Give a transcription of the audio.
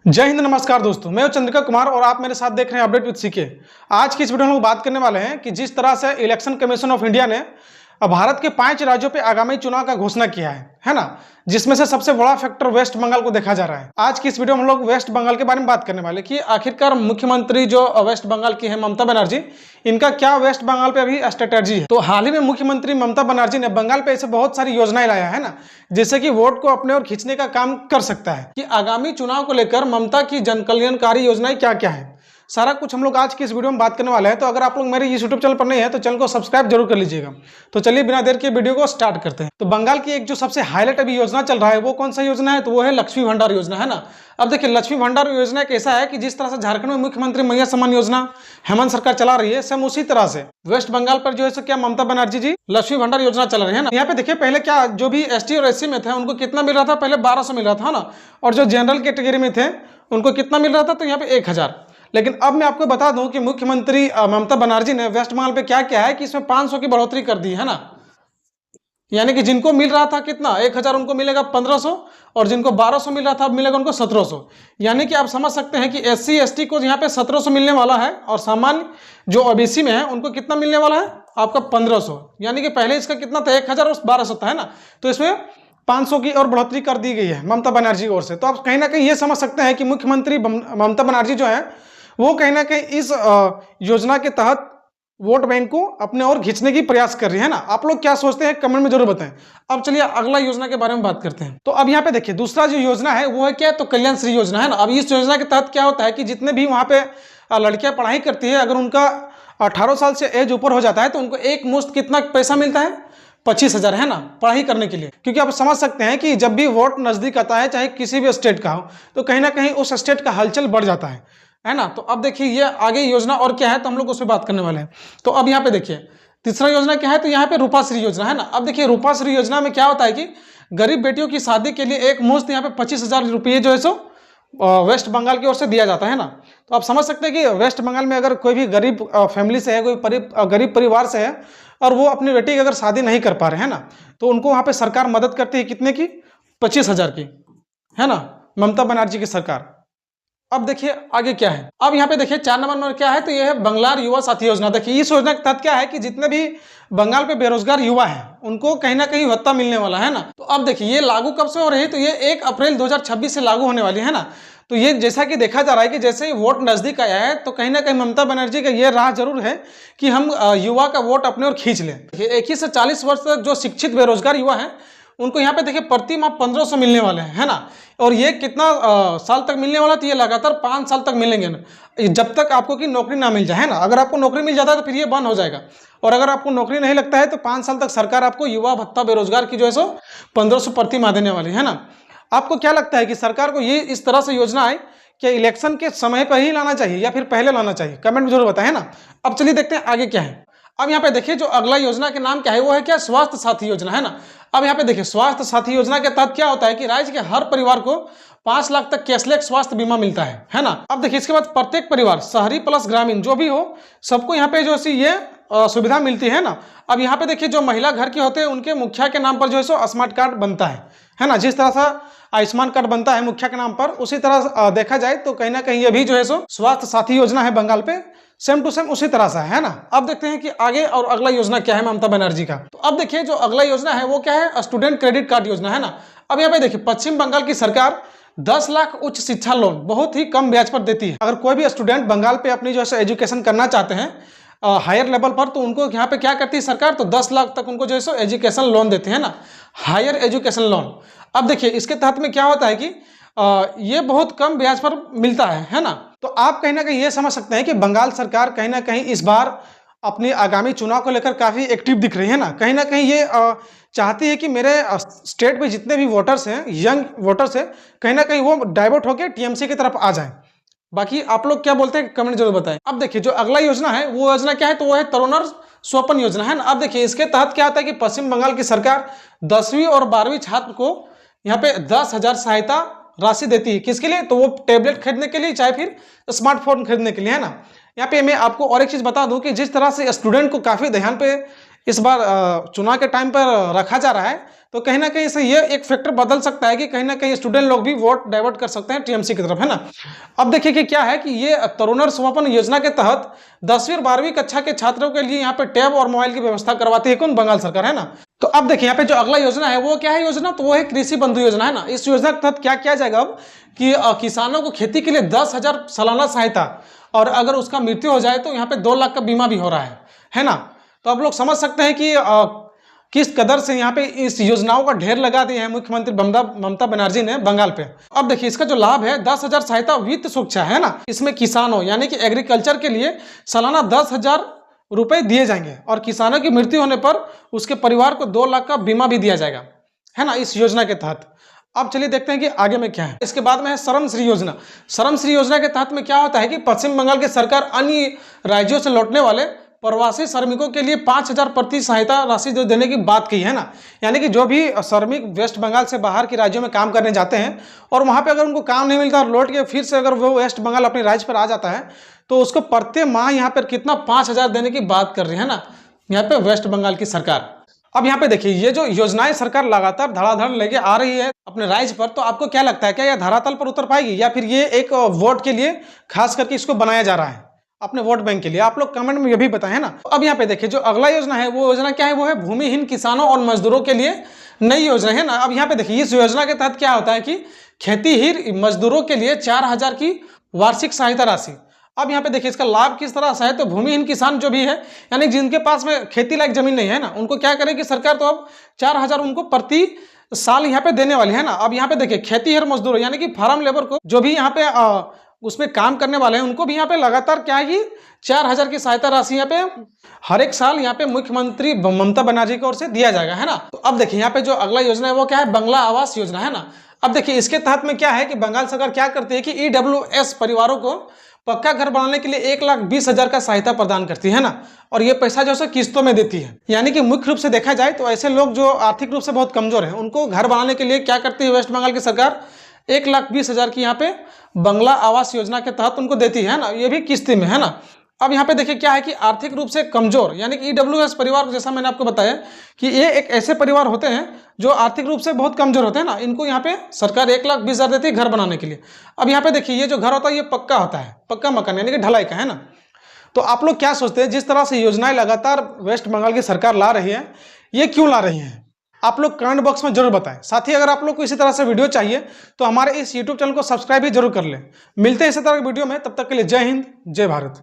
जय हिंद, नमस्कार दोस्तों। मैं हूं चंद्रिका कुमार और आप मेरे साथ देख रहे हैं अपडेट विद सीके। आज की इस वीडियो में हम लोग बात करने वाले हैं कि जिस तरह से इलेक्शन कमीशन ऑफ इंडिया ने भारत के 5 राज्यों पे आगामी चुनाव का घोषणा किया है ना, जिसमें से सबसे बड़ा फैक्टर वेस्ट बंगाल को देखा जा रहा है। आज की इस वीडियो में हम लोग वेस्ट बंगाल के बारे में बात करने वाले कि आखिरकार मुख्यमंत्री जो वेस्ट बंगाल की है ममता बनर्जी, इनका क्या वेस्ट बंगाल पे अभी स्ट्रेटेजी है। तो हाल ही में मुख्यमंत्री ममता बनर्जी ने बंगाल पे ऐसे बहुत सारी योजनाएं लाया है ना, जिससे कि वोट को अपने ओर खींचने का काम कर सकता है। कि आगामी चुनाव को लेकर ममता की जन कल्याणकारी योजनाएं क्या क्या है, सारा कुछ हम लोग आज की इस वीडियो में बात करने वाले हैं। तो अगर आप लोग मेरे इस यूट्यूब चैनल पर नहीं है तो चैनल को सब्सक्राइब जरूर कर लीजिएगा। तो चलिए बिना देर के वीडियो को स्टार्ट करते हैं। तो बंगाल की एक जो सबसे हाईलाइट अभी योजना चल रहा है वो कौन सा योजना है, तो वो है लक्ष्मी भंडार योजना, है ना। अब देखिए लक्ष्मी भंडार योजना एक ऐसा है कि जिस तरह से झारखंड में मुख्यमंत्री मैया सम्मान योजना हेमंत सरकार चला रही है, सेम उसी तरह से वेस्ट बंगाल पर जो है क्या ममता बनर्जी जी लक्ष्मी भंडार योजना चला रही है ना। यहाँ पे देखिए पहले क्या जो भी एसटी और एससी में थे उनको कितना मिल रहा था, पहले 1200 मिल रहा था ना, और जो जनरल कैटेगरी में थे उनको कितना मिल रहा था, तो यहाँ पे 1000। लेकिन अब मैं आपको बता दूं कि मुख्यमंत्री ममता बनर्जी ने वेस्ट बंगाल पे क्या किया है कि इसमें 500 की बढ़ोतरी कर दी है ना। यानी कि जिनको मिल रहा था कितना 1000 उनको मिलेगा 1500, और जिनको 1200 मिल रहा था अब मिलेगा उनको 1700। यानी कि आप समझ सकते हैं कि एससी एसटी को यहाँ पे 1700 मिलने वाला है, और सामान्य जो ओबीसी में है उनको कितना मिलने वाला है आपका 1500। यानी कि पहले इसका कितना था 1000 और 1200 था, है ना। तो इसमें 500 की और बढ़ोतरी कर दी गई है ममता बनर्जी की ओर से। तो आप कहीं ना कहीं ये समझ सकते हैं कि मुख्यमंत्री ममता बनर्जी जो है वो कहीं ना कहीं इस योजना के तहत वोट बैंक को अपने ओर खींचने की प्रयास कर रही है ना। आप लोग क्या सोचते हैं कमेंट में जरूर बताएं। अब चलिए अगला योजना के बारे में बात करते हैं। तो अब यहाँ पे देखिए दूसरा जो योजना है वो है क्या, तो कल्याण श्री योजना, है ना। अब इस योजना के तहत क्या होता है कि जितने भी वहाँ पे लड़कियां पढ़ाई करती है, अगर उनका 18 साल से एज ऊपर हो जाता है तो उनको एक मुश्त कितना पैसा मिलता है, 25,000, है ना, पढ़ाई करने के लिए। क्योंकि आप समझ सकते हैं कि जब भी वोट नजदीक आता है चाहे किसी भी स्टेट का हो, तो कहीं ना कहीं उस स्टेट का हलचल बढ़ जाता है ना। तो अब देखिए ये आगे योजना और क्या है, तो हम लोग उस पर बात करने वाले हैं। तो अब यहाँ पे देखिए तीसरा योजना क्या है, तो यहाँ पे रूपाश्री योजना, है ना। अब देखिए रूपाश्री योजना में क्या होता है कि गरीब बेटियों की शादी के लिए एक मुश्त यहाँ पे 25,000 रुपये जो है सो वेस्ट बंगाल की ओर से दिया जाता है ना। तो आप समझ सकते हैं कि वेस्ट बंगाल में अगर कोई भी गरीब फैमिली से है, कोई गरीब परिवार से है, और वो अपनी बेटी की अगर शादी नहीं कर पा रहे हैं ना, तो उनको वहाँ पे सरकार मदद करती है कितने की, 25,000 की, है ना, ममता बनर्जी की सरकार। अब देखिए आगे क्या है। अब यहाँ पे देखिए 4 नंबर में क्या है, तो ये है बंगलार युवा साथी योजना। देखिए इस योजना के तहत क्या है कि जितने भी बंगाल पे बेरोजगार युवा हैं उनको कहीं ना कहीं भत्ता मिलने वाला है ना। तो अब देखिए ये लागू कब से हो रही है, तो ये 1 अप्रैल 2026 से लागू होने वाली है ना। तो ये जैसा कि देखा जा रहा है कि जैसे ही वोट नजदीक आया है तो कहीं ना कहीं ममता बनर्जी का ये राह जरूर है कि हम युवा का वोट अपने ओर खींच लें। 21 से 40 वर्ष तक जो शिक्षित बेरोजगार युवा हैं उनको यहाँ पे देखिए प्रति माह 1500 मिलने वाले हैं, है ना। और ये कितना साल तक मिलने वाला, तो ये लगातार 5 साल तक मिलेंगे ना, जब तक आपको की नौकरी ना मिल जाए, है ना। अगर आपको नौकरी मिल जाता है तो फिर ये बंद हो जाएगा, और अगर आपको नौकरी नहीं लगता है तो 5 साल तक सरकार आपको युवा भत्ता बेरोजगार की जो है सो 1500 प्रति माह देने वाली है ना। आपको क्या लगता है कि सरकार को ये इस तरह से योजना आए क्या इलेक्शन के समय पर ही लाना चाहिए या फिर पहले लाना चाहिए, कमेंट में जरूर बताएं, है ना। अब चलिए देखते हैं आगे क्या है। अब यहाँ पे देखिए जो अगला योजना के नाम क्या है, वो है क्या, स्वास्थ्य साथी योजना, है ना। अब यहाँ पे देखिए स्वास्थ्य साथी योजना के तहत क्या होता है कि राज्य के हर परिवार को 5 लाख तक कैशलेस स्वास्थ्य बीमा मिलता है ना। अब देखिए इसके बाद प्रत्येक परिवार शहरी प्लस ग्रामीण जो भी हो सबको यहाँ पे जो है ये सुविधा मिलती है ना। अब यहाँ पे देखिए जो महिला घर के होते हैं उनके मुखिया के नाम पर जो है सो स्मार्ट कार्ड बनता है ना। जिस तरह से आयुष्मान कार्ड बनता है मुखिया के नाम पर, उसी तरह देखा जाए तो कहीं ना कहीं ये भी जो है सो स्वास्थ्य साथी योजना है बंगाल पे, सेम टू सेम उसी तरह से है ना। अब देखते हैं कि आगे और अगला योजना क्या है ममता बनर्जी का। तो अब देखिए जो अगला योजना है वो क्या है, स्टूडेंट क्रेडिट कार्ड योजना, है ना। अब यहाँ पे देखिए पश्चिम बंगाल की सरकार 10 लाख उच्च शिक्षा लोन बहुत ही कम ब्याज पर देती है। अगर कोई भी स्टूडेंट बंगाल पे अपनी जो है एजुकेशन करना चाहते हैं हायर लेवल पर, तो उनको यहाँ पे क्या करती है सरकार, तो 10 लाख तक उनको जो है सो एजुकेशन लोन देते हैं ना, हायर एजुकेशन लोन। अब देखिए इसके तहत में क्या होता है कि ये बहुत कम ब्याज पर मिलता है ना। तो आप कहीं ना कहीं ये समझ सकते हैं कि बंगाल सरकार कहीं ना कहीं इस बार अपनी आगामी चुनाव को लेकर काफी एक्टिव दिख रही है ना। कहीं ना कहीं ये चाहती है कि मेरे स्टेट में जितने भी वोटर्स हैं, यंग वोटर्स हैं, कहीं ना कहीं वो डाइवर्ट होकर टीएमसी की तरफ आ जाए। बाकी आप लोग क्या बोलते हैं कमेंट जरूर बताएं। अब देखिए जो अगला योजना है वो योजना क्या है, तो वो है तरुणर स्वपन योजना, है ना। अब देखिए इसके तहत क्या होता है कि पश्चिम बंगाल की सरकार 10वीं और 12वीं छात्र को यहाँ पे 10,000 सहायता राशि देती है। किसके लिए, तो वो टेबलेट खरीदने के लिए चाहे फिर स्मार्टफोन खरीदने के लिए, है ना। यहाँ पे मैं आपको और एक चीज बता दूं कि जिस तरह से स्टूडेंट को काफी ध्यान पे इस बार चुनाव के टाइम पर रखा जा रहा है, तो कहीं ना कहीं से ये एक फैक्टर बदल सकता है कि कहीं ना कहीं स्टूडेंट लोग भी वोट डाइवर्ट कर सकते हैं टीएमसी की तरफ, है ना। अब देखिए कि क्या है कि ये तरुणर समापन योजना के तहत 10वीं और 12वीं कक्षा के छात्रों के लिए यहाँ पे टैब और मोबाइल की व्यवस्था करवाती है कौन? बंगाल सरकार, है ना। तो अब देखिए यहाँ पे जो अगला योजना है वो क्या है योजना? तो वो है कृषि बंधु योजना, है ना। इस योजना के तहत क्या किया जाएगा अब कि किसानों को खेती के लिए 10,000 सालाना सहायता, और अगर उसका मृत्यु हो जाए तो यहाँ पे 2 लाख का बीमा भी हो रहा है ना। तो आप लोग समझ सकते हैं कि किस कदर से यहाँ पे इस योजनाओं का ढेर लगा दिए हैं मुख्यमंत्री ममता बनर्जी ने बंगाल पे। अब देखिए इसका जो लाभ है 10,000 सहायता वित्त सुरक्षा, है ना। इसमें किसानों यानी कि एग्रीकल्चर के लिए सालाना 10,000 रुपए दिए जाएंगे, और किसानों की मृत्यु होने पर उसके परिवार को 2 लाख का बीमा भी दिया जाएगा, है ना, इस योजना के तहत। अब चलिए देखते हैं कि आगे में क्या है। इसके बाद में है श्रम श्री योजना। श्रम श्री योजना के तहत में क्या होता है कि पश्चिम बंगाल की सरकार अन्य राज्यों से लौटने वाले प्रवासी श्रमिकों के लिए 5,000 प्रति सहायता राशि देने की बात की, है ना। यानी कि जो भी श्रमिक वेस्ट बंगाल से बाहर के राज्यों में काम करने जाते हैं और वहां पे अगर उनको काम नहीं मिलता और लौट के फिर से अगर वो वेस्ट बंगाल अपने राज्य पर आ जाता है, तो उसको प्रत्येक माह यहाँ पर कितना 5,000 देने की बात कर रही है ना यहाँ पे वेस्ट बंगाल की सरकार। अब यहाँ पे देखिए ये जो योजनाएं सरकार लगातार धड़ाधड़ लेके आ रही है अपने राज्य पर, तो आपको क्या लगता है, क्या यह धरातल पर उतर पाएगी या फिर ये एक वोट के लिए खास करके इसको बनाया जा रहा है अपने वोट बैंक के लिए? आप लोग कमेंट में ये भी बताएं, है ना। अब यहाँ पे देखिए जो अगला योजना है वो योजना क्या है, वो है भूमिहीन किसानों और मजदूरों के लिए नई योजना, है ना। अब यहाँ पे देखिए इस योजना के तहत क्या होता है कि खेतीहीन मजदूरों के लिए 4,000 की वार्षिक सहायता राशि। अब यहाँ पे देखिए इसका लाभ किस तरह से है, तो भूमिहीन किसान जो भी है यानी जिनके पास में खेती लायक जमीन नहीं है ना, उनको क्या करेगी सरकार, तो अब 4,000 उनको प्रति साल यहाँ पे देने वाली है ना। अब यहाँ पे देखिए खेतीहर मजदूर यानी कि फार्म लेबर को जो भी यहाँ पे उसमें काम करने वाले हैं उनको भी यहाँ पे लगातार क्या है कि 4,000 की सहायता राशि यहाँ पे हर एक साल यहाँ पे मुख्यमंत्री ममता बनर्जी की ओर से दिया जाएगा, है ना। तो अब देखिए यहाँ पे जो अगला योजना है वो क्या है, बंगला आवास योजना, है ना। अब देखिए इसके तहत में क्या है कि बंगाल सरकार क्या करती है कि EWS परिवारों को पक्का घर बनाने के लिए 1,20,000 का सहायता प्रदान करती है ना, और ये पैसा जो है किस्तों में देती है। यानी कि मुख्य रूप से देखा जाए तो ऐसे लोग जो आर्थिक रूप से बहुत कमजोर हैं उनको घर बनाने के लिए क्या करती है वेस्ट बंगाल की सरकार, 1,20,000 की यहाँ पे बंगला आवास योजना के तहत उनको देती है ना, ये भी किस्ती में, है ना। अब यहाँ पे देखिए क्या है कि आर्थिक रूप से कमजोर यानी कि EWS परिवार, जैसा मैंने आपको बताया कि ये एक ऐसे परिवार होते हैं जो आर्थिक रूप से बहुत कमजोर होते हैं ना, इनको यहाँ पे सरकार 1,20,000 देती है घर बनाने के लिए। अब यहाँ पे देखिए ये जो घर होता है ये पक्का होता है, पक्का मकान यानी कि ढलाई का, है ना। तो आप लोग क्या सोचते हैं, जिस तरह से योजनाएं लगातार वेस्ट बंगाल की सरकार ला रही है, ये क्यों ला रही है? आप लोग कमेंट बॉक्स में जरूर बताएं। साथ ही अगर आप लोग को इसी तरह से वीडियो चाहिए तो हमारे इस YouTube चैनल को सब्सक्राइब भी जरूर कर लें। मिलते हैं इसी तरह की वीडियो में, तब तक के लिए जय हिंद, जय भारत।